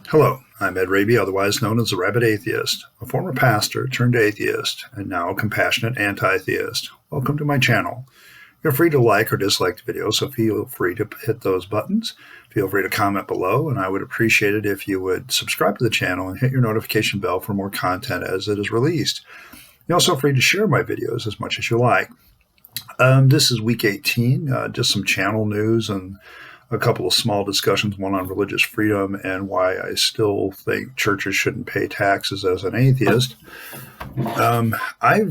Hello, I'm Ed Rabyd, otherwise known as the Rabyd Atheist, a former pastor turned atheist and now a compassionate anti-theist. Welcome to my channel. You're free to like or dislike the video, so feel free to hit those buttons. Feel free to comment below, and I would appreciate it if you would subscribe to the channel and hit your notification bell for more content as it is released. You're also free to share my videos as much as you like. This is week 18, just some channel news and a couple of small discussions, one on religious freedom and why I still think churches shouldn't pay taxes as an atheist. I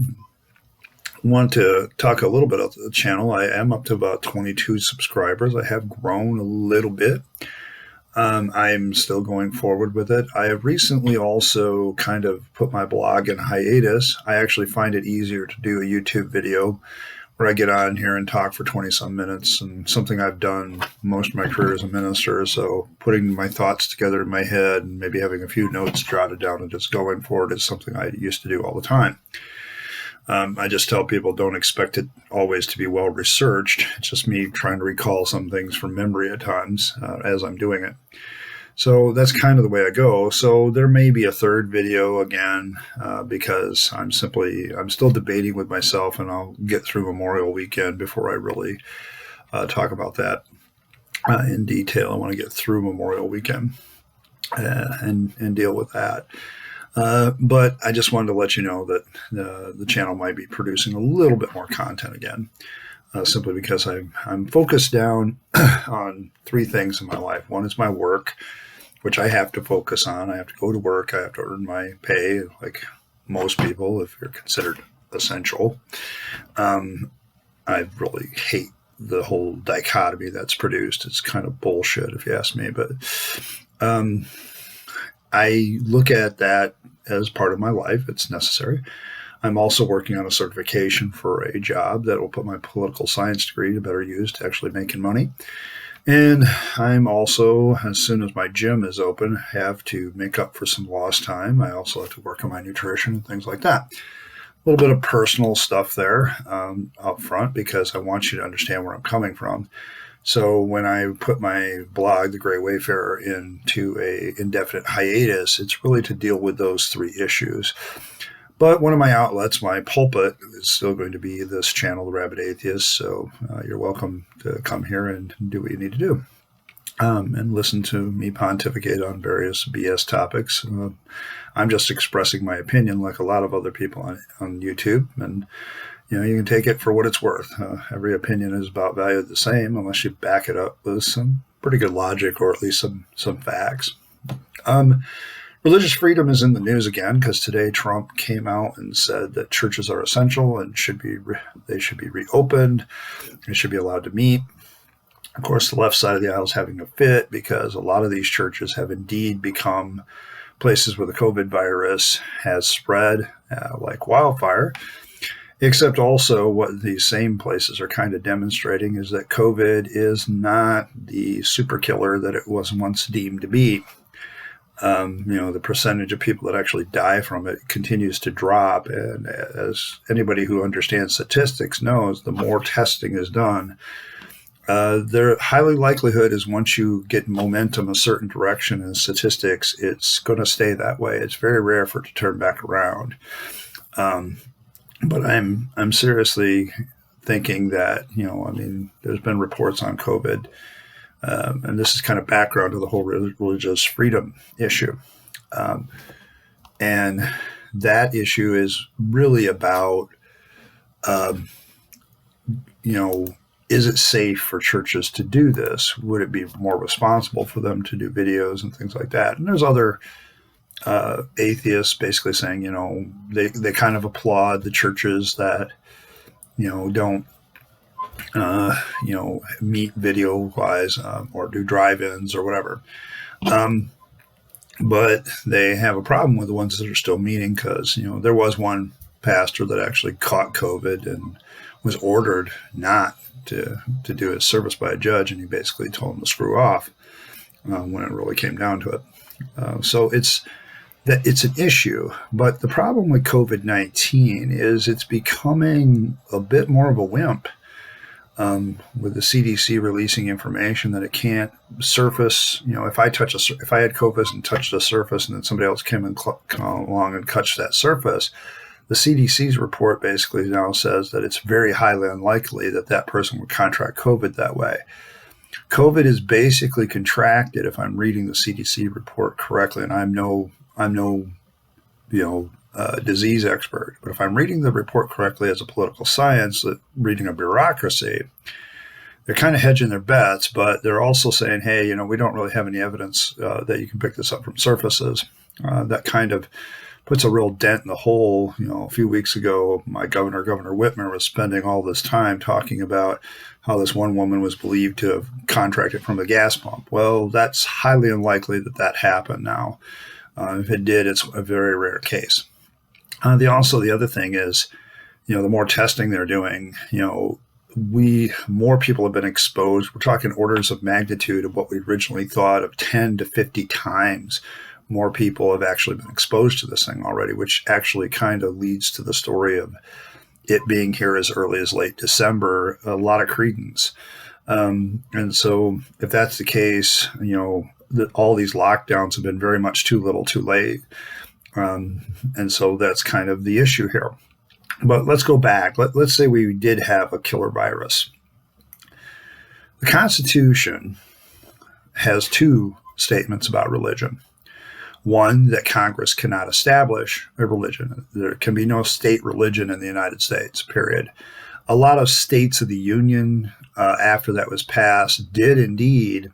want to talk a little bit about the channel. I am up to about 22 subscribers. I have grown a little bit. I'm still going forward with it. I have recently also kind of put my blog in hiatus. I actually find it easier to do a YouTube video where I get on here and talk for 20-some minutes, and something I've done most of my career as a minister. So putting my thoughts together in my head and maybe having a few notes jotted down and just going forward is something I used to do all the time. I just tell people don't expect it always to be well researched. It's just me trying to recall some things from memory at times as I'm doing it. So that's kind of the way I go. So there may be a third video again because I'm still debating with myself, and I'll get through Memorial Weekend before I really talk about that in detail. I want to get through Memorial Weekend and deal with that. But I just wanted to let you know that the channel might be producing a little bit more content again, simply because I'm focused down on three things in my life. One is my work, which I have to focus on. I have to go to work. I have to earn my pay, like most people, if you're considered essential. I really hate the whole dichotomy that's produced. It's kind of bullshit, if you ask me. But I look at that as part of my life. It's necessary. I'm also working on a certification for a job that will put my political science degree to better use to actually making money. And I'm also, as soon as my gym is open, have to make up for some lost time. I also have to work on my nutrition and things like that. A little bit of personal stuff there up front, because I want you to understand where I'm coming from. So when I put my blog, The Gray Wayfarer, into a indefinite hiatus, it's really to deal with those three issues. But one of my outlets, my pulpit, is still going to be this channel, The Rabyd Atheist. So you're welcome to come here and do what you need to do and listen to me pontificate on various BS topics. I'm just expressing my opinion like a lot of other people on YouTube. And, you can take it for what it's worth. Every opinion is about valued the same unless you back it up with some pretty good logic or at least some facts. Religious freedom is in the news again because today Trump came out and said that churches are essential and they should be reopened. They should be allowed to meet. Of course, the left side of the aisle is having a fit because a lot of these churches have indeed become places where the COVID virus has spread like wildfire. Except also what these same places are kind of demonstrating is that COVID is not the super killer that it was once deemed to be. The percentage of people that actually die from it continues to drop. And as anybody who understands statistics knows, the more testing is done, the highly likelihood is once you get momentum a certain direction in statistics, it's going to stay that way. It's very rare for it to turn back around. But I'm seriously thinking that, there's been reports on COVID. And this is kind of background to the whole religious freedom issue. And that issue is really about, is it safe for churches to do this? Would it be more responsible for them to do videos and things like that? And there's other atheists basically saying, they kind of applaud the churches that, don't meet video wise or do drive-ins or whatever. But they have a problem with the ones that are still meeting because, there was one pastor that actually caught COVID and was ordered not to do his service by a judge. And he basically told him to screw off when it really came down to it. So it's an issue. But the problem with COVID-19 is it's becoming a bit more of a wimp. with the CDC releasing information that it can't surface. If I had COVID and touched a surface, and then somebody else came along and touched that surface, the CDC's report basically now says that it's very highly unlikely that that person would contract COVID that way. COVID is basically contracted, if I'm reading the CDC report correctly, and I'm no disease expert, but if I'm reading the report correctly as a political science, reading a bureaucracy, they're kind of hedging their bets, but they're also saying, hey, we don't really have any evidence that you can pick this up from surfaces. That kind of puts a real dent in the hole. A few weeks ago, my Governor Whitmer, was spending all this time talking about how this one woman was believed to have contracted from a gas pump. Well, that's highly unlikely that happened now. If it did, it's a very rare case. The other thing is, the more testing they're doing, more people have been exposed. We're talking orders of magnitude of what we originally thought of 10 to 50 times more people have actually been exposed to this thing already, which actually kind of leads to the story of it being here as early as late December, a lot of credence. And so if that's the case, all these lockdowns have been very much too little too late. And so that's kind of the issue here. But let's go back. Let's say we did have a killer virus. The Constitution has two statements about religion. One, that Congress cannot establish a religion. There can be no state religion in the United States, period. A lot of states of the Union, after that was passed, did indeed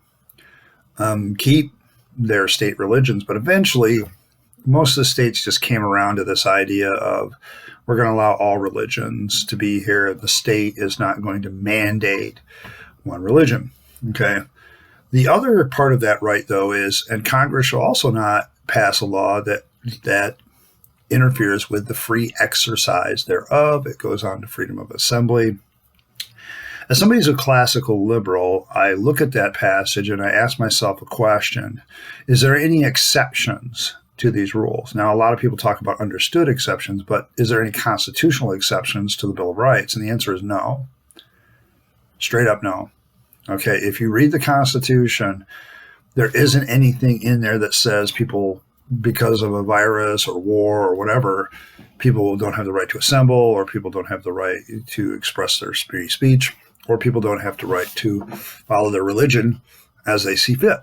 keep their state religions, but eventually most of the states just came around to this idea of, we're going to allow all religions to be here. The state is not going to mandate one religion. Okay. The other part of that right, though, is, and Congress shall also not pass a law that interferes with the free exercise thereof. It goes on to freedom of assembly. As somebody who's a classical liberal, I look at that passage and I ask myself a question. Is there any exceptions to these rules? Now, a lot of people talk about understood exceptions, but is there any constitutional exceptions to the Bill of Rights? And the answer is no. Straight up no. Okay, if you read the Constitution, there isn't anything in there that says people, because of a virus or war or whatever, people don't have the right to assemble, or people don't have the right to express their free speech, or people don't have the right to follow their religion as they see fit.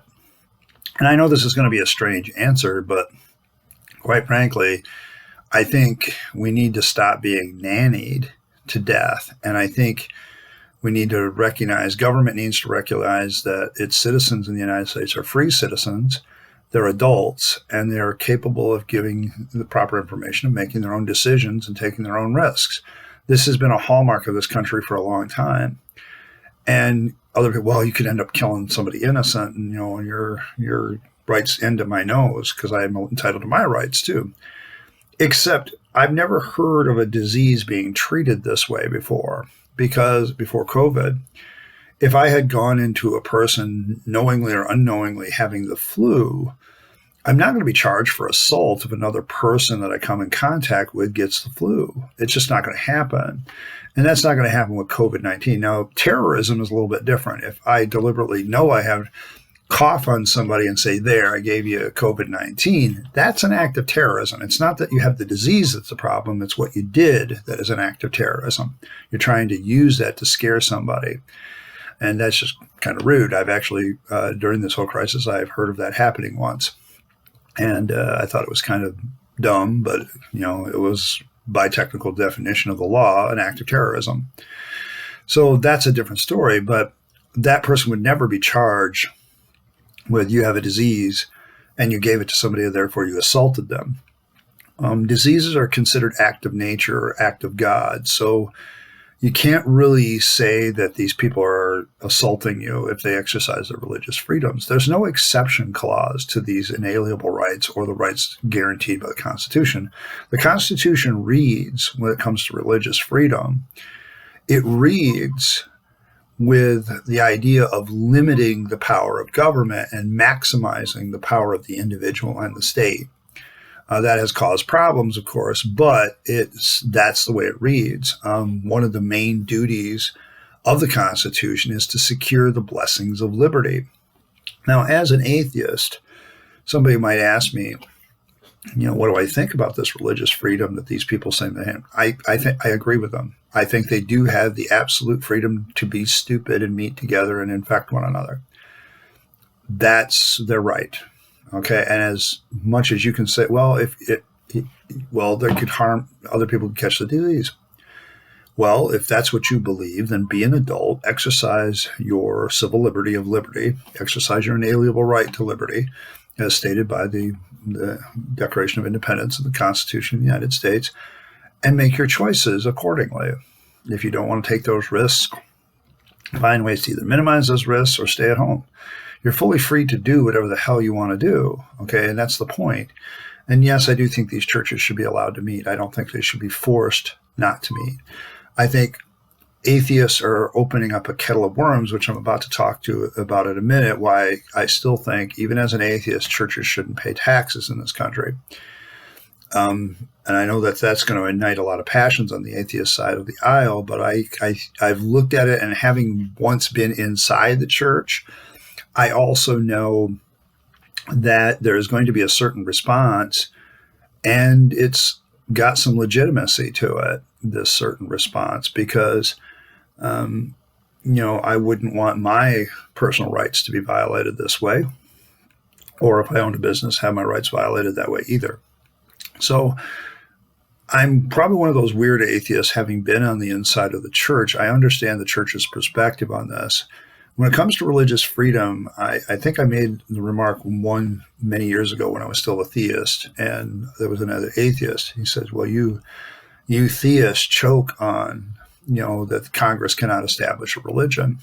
And I know this is going to be a strange answer, but quite frankly, I think we need to stop being nannied to death. And I think we need to recognize, government needs to recognize that its citizens in the United States are free citizens. They're adults, and they're capable of giving the proper information and making their own decisions and taking their own risks. This has been a hallmark of this country for a long time. And other people, well, you could end up killing somebody innocent, and your rights end at my nose because I am entitled to my rights too. Except I've never heard of a disease being treated this way before, because before COVID, if I had gone into a person knowingly or unknowingly having the flu, I'm not going to be charged for assault if another person that I come in contact with gets the flu. It's just not going to happen. And that's not going to happen with COVID-19. Now, terrorism is a little bit different. If I deliberately know I have cough on somebody and say, there, I gave you COVID-19, that's an act of terrorism. It's not that you have the disease that's the problem. It's what you did that is an act of terrorism. You're trying to use that to scare somebody. And that's just kind of rude. I've actually, during this whole crisis, I've heard of that happening once. And I thought it was kind of dumb, but, it was, by technical definition of the law, an act of terrorism. So that's a different story. But that person would never be charged with, you have a disease and you gave it to somebody and therefore you assaulted them. Diseases are considered act of nature or act of God. So you can't really say that these people are assaulting you if they exercise their religious freedoms. There's no exception clause to these inalienable rights or the rights guaranteed by the Constitution. The Constitution reads, when it comes to religious freedom, it reads with the idea of limiting the power of government and maximizing the power of the individual and the state. That has caused problems, of course, but that's the way it reads. One of the main duties of the Constitution is to secure the blessings of liberty. Now, as an atheist, somebody might ask me, what do I think about this religious freedom that these people say to him? I agree with them. I think they do have the absolute freedom to be stupid and meet together and infect one another. That's their right. Okay. And as much as you can say, well, they could harm other people, could catch the disease. Well, if that's what you believe, then be an adult, exercise your civil liberty of liberty, exercise your inalienable right to liberty, as stated by the Declaration of Independence and the Constitution of the United States, and make your choices accordingly. If you don't want to take those risks, find ways to either minimize those risks or stay at home. You're fully free to do whatever the hell you want to do, okay? And that's the point. And yes, I do think these churches should be allowed to meet. I don't think they should be forced not to meet. I think atheists are opening up a kettle of worms, which I'm about to talk to about in a minute, why I still think, even as an atheist, churches shouldn't pay taxes in this country. And I know that that's going to ignite a lot of passions on the atheist side of the aisle, but I've looked at it, and having once been inside the church, I also know that there's going to be a certain response, and it's got some legitimacy to it, this certain response, because, I wouldn't want my personal rights to be violated this way, or if I owned a business, have my rights violated that way either. So I'm probably one of those weird atheists, having been on the inside of the church. I understand the church's perspective on this. When it comes to religious freedom, I think I made the remark many years ago when I was still a theist, and there was another atheist. He says, well, you theists choke on, that Congress cannot establish a religion.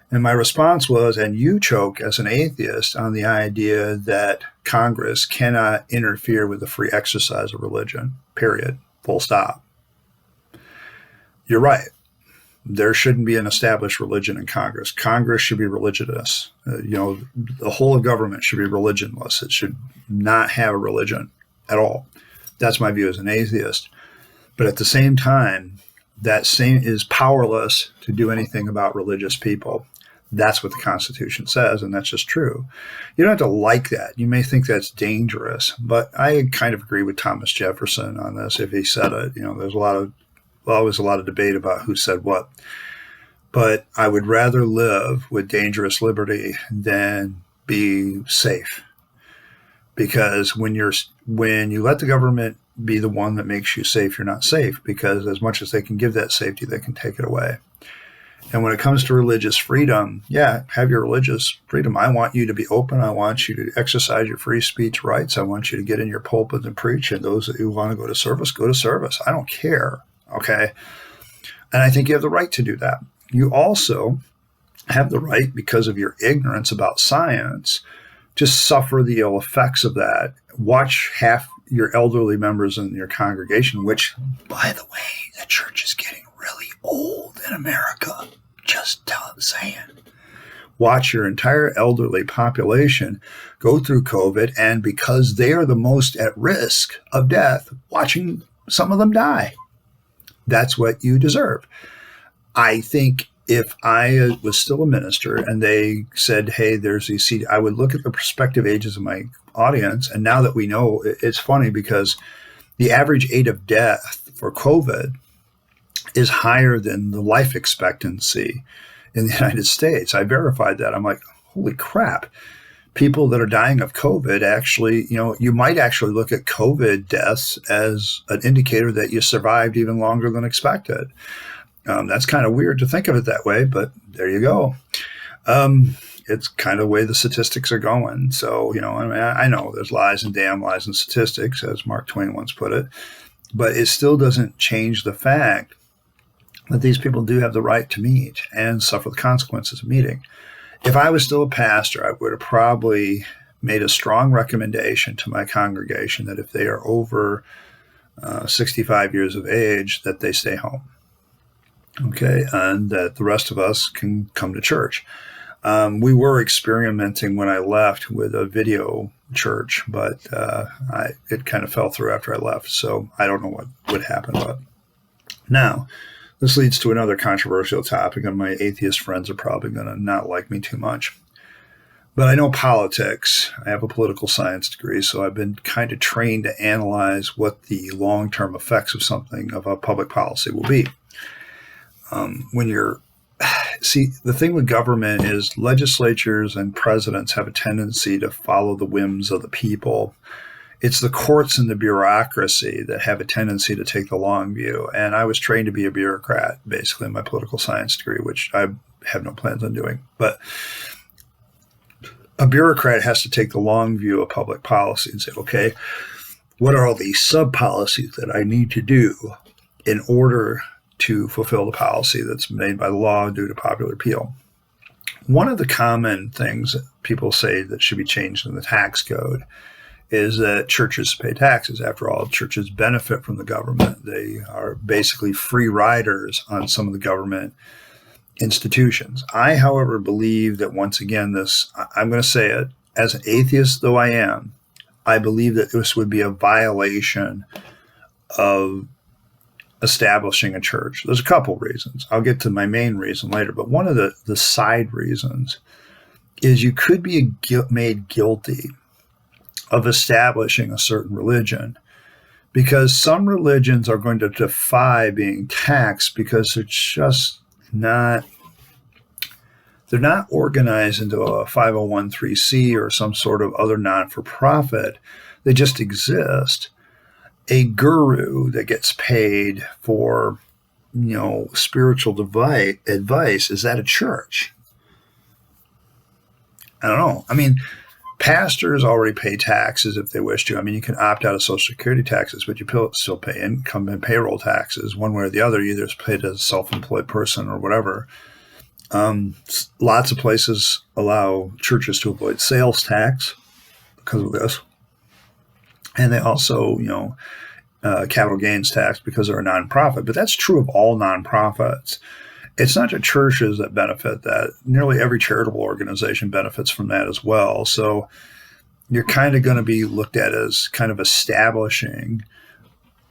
And my response was, and you choke as an atheist on the idea that Congress cannot interfere with the free exercise of religion, period, full stop. You're right. There shouldn't be an established religion in Congress. Congress should be religionless. The whole of government should be religionless. It should not have a religion at all. That's my view as an atheist. But at the same time, that same is powerless to do anything about religious people. That's what the Constitution says, and that's just true. You don't have to like that. You may think that's dangerous, but I kind of agree with Thomas Jefferson on this if he said it. There's always a lot of debate about who said what. But I would rather live with dangerous liberty than be safe. Because when you let the government be the one that makes you safe, you're not safe, because as much as they can give that safety, they can take it away. And when it comes to religious freedom, have your religious freedom. I want you to be open. I want you to exercise your free speech rights. I want you to get in your pulpit and preach. And those who want to go to service, go to service. I don't care. Okay. And I think you have the right to do that. You also have the right, because of your ignorance about science, to suffer the ill effects of that. Watch half your elderly members in your congregation, which, by the way, the church is getting really old in America. Just saying. Watch your entire elderly population go through COVID, and because they are the most at risk of death, watching some of them die. That's what you deserve. I think if I was still a minister and they said, hey, there's these seats, I would look at the prospective ages of my audience. And now that we know, it's funny because the average age of death for COVID is higher than the life expectancy in the United States. I verified that. I'm like, holy crap. People that are dying of COVID actually, you might actually look at COVID deaths as an indicator that you survived even longer than expected. That's kind of weird to think of it that way, but there you go. It's kind of the way the statistics are going. So, I know there's lies and damn lies in statistics, as Mark Twain once put it, but it still doesn't change the fact that these people do have the right to meet and suffer the consequences of meeting. If I was still a pastor, I would have probably made a strong recommendation to my congregation that if they are over 65 years of age, that they stay home. Okay, and that the rest of us can come to church. We were experimenting when I left with a video church, but it kind of fell through after I left, so I don't know what would happen. But now, This leads to another controversial topic, and my atheist friends are probably going to not like me too much. But I know politics. I have a political science degree, so I've been kind of trained to analyze what the long-term effects of something, of a public policy, will be. See, the thing with government is legislatures and presidents have a tendency to follow the whims of the people. It's the courts and the bureaucracy that have a tendency to take the long view. And I was trained to be a bureaucrat, basically, in my political science degree, which I have no plans on doing. But a bureaucrat has to take the long view of public policy and say, okay, what are all these sub-policies that I need to do in order to fulfill the policy that's made by the law due to popular appeal? One of the common things that people say that should be changed in the tax code is that churches pay taxes. After all, churches benefit from the government. They are basically free riders on some of the government institutions. I, however, believe that, once again, I'm going to say it, as an atheist though I am, I believe that this would be a violation of establishing a church. There's a couple reasons. I'll get to my main reason later, but one of the side reasons is you could be made guilty of establishing a certain religion, because some religions are going to defy being taxed because they're not organized into a 501(c) or some sort of other non-for-profit. They just exist. A guru that gets paid for, spiritual advice, is that a church? I don't know. I mean, pastors already pay taxes if they wish to. I mean, you can opt out of Social Security taxes, but you still pay income and payroll taxes one way or the other. You either pay it as a self-employed person or whatever. Lots of places allow churches to avoid sales tax because of this. And they also, capital gains tax because they're a nonprofit. But that's true of all nonprofits. It's not just churches that benefit that. Nearly every charitable organization benefits from that as well. So you're kind of going to be looked at as kind of establishing.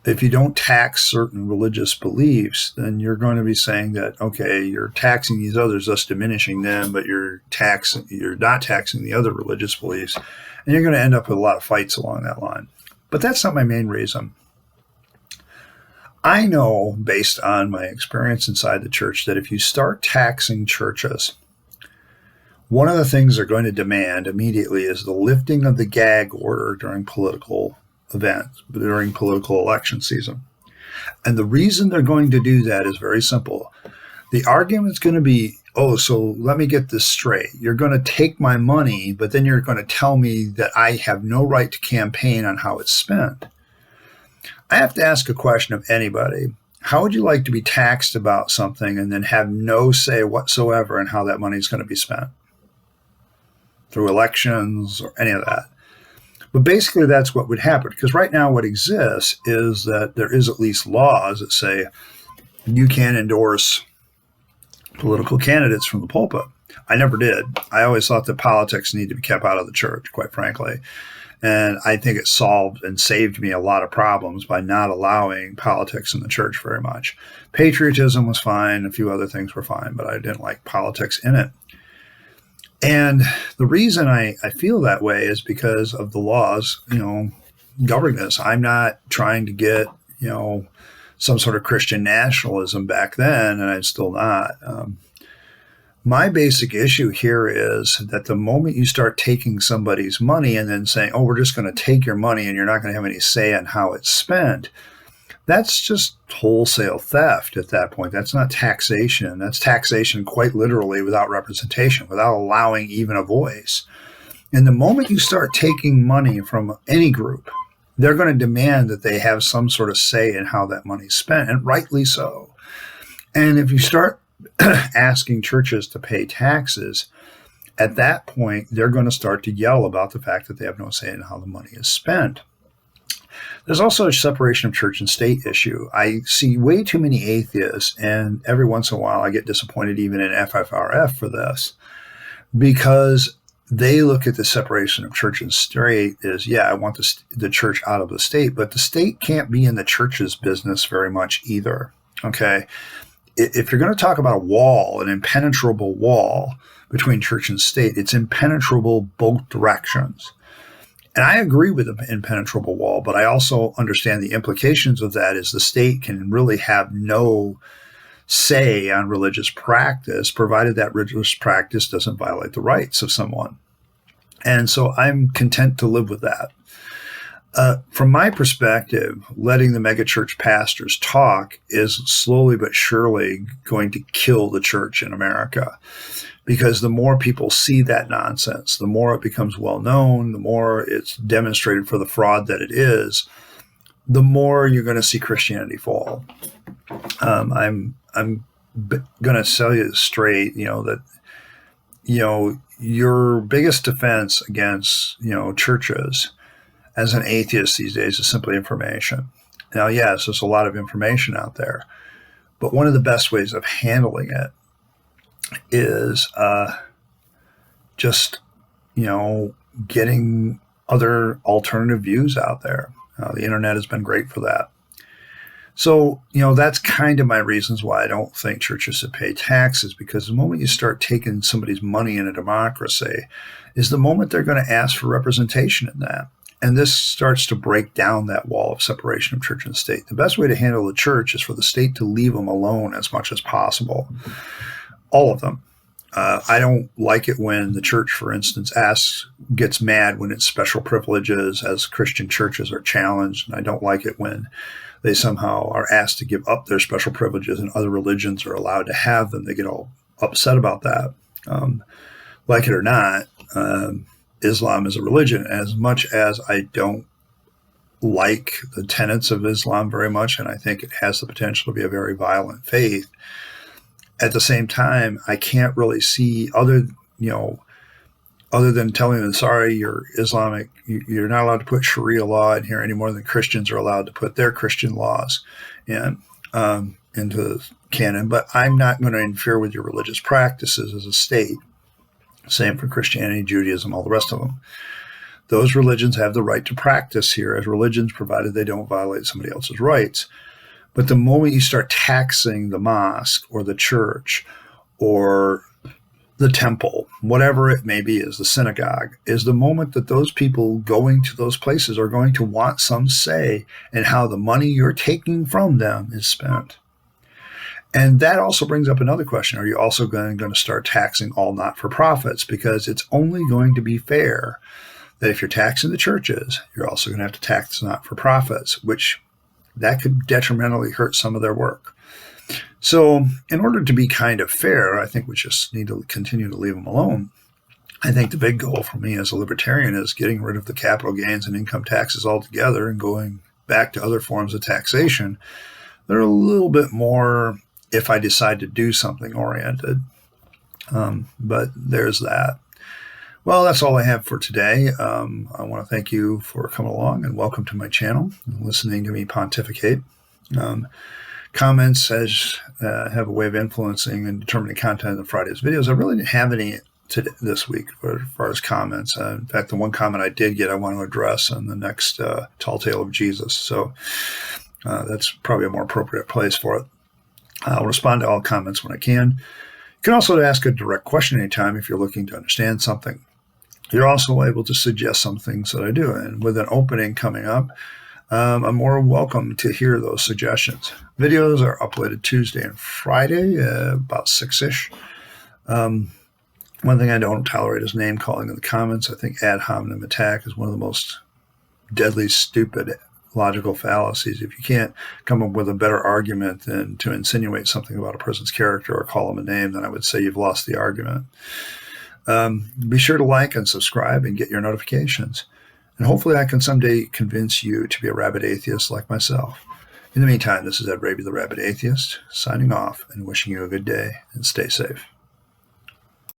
If you don't tax certain religious beliefs, then you're going to be saying that, okay, you're taxing these others, thus diminishing them, but you're not taxing the other religious beliefs. And you're going to end up with a lot of fights along that line. But that's not my main reason. I know, based on my experience inside the church, that if you start taxing churches, one of the things they're going to demand immediately is the lifting of the gag order during political events, during political election season. And the reason they're going to do that is very simple. The argument's going to be, so let me get this straight. You're going to take my money, but then you're going to tell me that I have no right to campaign on how it's spent. I have to ask a question of anybody. How would you like to be taxed about something and then have no say whatsoever in how that money is going to be spent? Through elections or any of that. But basically that's what would happen, because right now what exists is that there is at least laws that say you can't endorse political candidates from the pulpit. I never did. I always thought that politics needed to be kept out of the church, quite frankly. And I think it solved and saved me a lot of problems by not allowing politics in the church very much. Patriotism was fine. A few other things were fine, but I didn't like politics in it. And the reason I feel that way is because of the laws, governing this. I'm not trying to get, some sort of Christian nationalism back then, and I'm still not. My basic issue here is that the moment you start taking somebody's money and then saying, we're just going to take your money and you're not going to have any say on how it's spent, that's just wholesale theft at that point. That's not taxation. That's taxation quite literally without representation, without allowing even a voice. And the moment you start taking money from any group, they're going to demand that they have some sort of say in how that money's spent, and rightly so. And if you start asking churches to pay taxes, at that point, they're going to start to yell about the fact that they have no say in how the money is spent. There's also a separation of church and state issue. I see way too many atheists, and every once in a while I get disappointed even in FFRF for this, because they look at the separation of church and state as, I want the church out of the state, but the state can't be in the church's business very much either, okay? if you're going to talk about a wall, an impenetrable wall between church and state, it's impenetrable both directions. And I agree with the impenetrable wall, but I also understand the implications of that is the state can really have no say on religious practice, provided that religious practice doesn't violate the rights of someone. And so I'm content to live with that. From my perspective, letting the megachurch pastors talk is slowly but surely going to kill the church in America. Because the more people see that nonsense, the more it becomes well known, the more it's demonstrated for the fraud that it is, the more you're going to see Christianity fall. I'm going to tell you straight, that your biggest defense against churches as an atheist these days is simply information. Now, yes, there's a lot of information out there, but one of the best ways of handling it is just getting other alternative views out there. The internet has been great for that. So, that's kind of my reasons why I don't think churches should pay taxes, because the moment you start taking somebody's money in a democracy is the moment they're going to ask for representation in that. And this starts to break down that wall of separation of church and state. The best way to handle the church is for the state to leave them alone as much as possible. All of them. I don't like it when the church, for instance, gets mad when it's special privileges as Christian churches are challenged. And I don't like it when they somehow are asked to give up their special privileges and other religions are allowed to have them. They get all upset about that. Like it or not, Islam is a religion. As much as I don't like the tenets of Islam very much, and I think it has the potential to be a very violent faith, at the same time, I can't really see other than telling them, sorry, you're Islamic, you're not allowed to put Sharia law in here any more than Christians are allowed to put their Christian laws into the canon. But I'm not going to interfere with your religious practices as a state. Same for Christianity, Judaism, all the rest of them. Those religions have the right to practice here as religions, provided they don't violate somebody else's rights. But the moment you start taxing the mosque or the church or the temple, whatever it may be, is the synagogue, is the moment that those people going to those places are going to want some say in how the money you're taking from them is spent. And that also brings up another question. Are you also going to start taxing all not-for-profits? Because it's only going to be fair that if you're taxing the churches, you're also going to have to tax not-for-profits, which that could detrimentally hurt some of their work. So in order to be kind of fair, I think we just need to continue to leave them alone. I think the big goal for me as a libertarian is getting rid of the capital gains and income taxes altogether and going back to other forms of taxation. They're a little bit more, if I decide to do something, oriented. But there's that. Well, that's all I have for today. I want to thank you for coming along and welcome to my channel and listening to me pontificate. Comments have a way of influencing and determining content of Friday's videos. I really didn't have any this week as far as comments. In fact, the one comment I did get, I want to address on the next Tall Tale of Jesus. So that's probably a more appropriate place for it. I'll respond to all comments when I can. You can also ask a direct question anytime if you're looking to understand something. You're also able to suggest some things that I do. And with an opening coming up, I'm more welcome to hear those suggestions. Videos are uploaded Tuesday and Friday, about 6-ish. One thing I don't tolerate is name calling in the comments. I think ad hominem attack is one of the most deadly, stupid logical fallacies. If you can't come up with a better argument than to insinuate something about a person's character or call them a name, then I would say you've lost the argument. Be sure to like and subscribe and get your notifications. And hopefully I can someday convince you to be a rabid atheist like myself. In the meantime, this is Rabyd the Rabid Atheist, signing off and wishing you a good day and stay safe.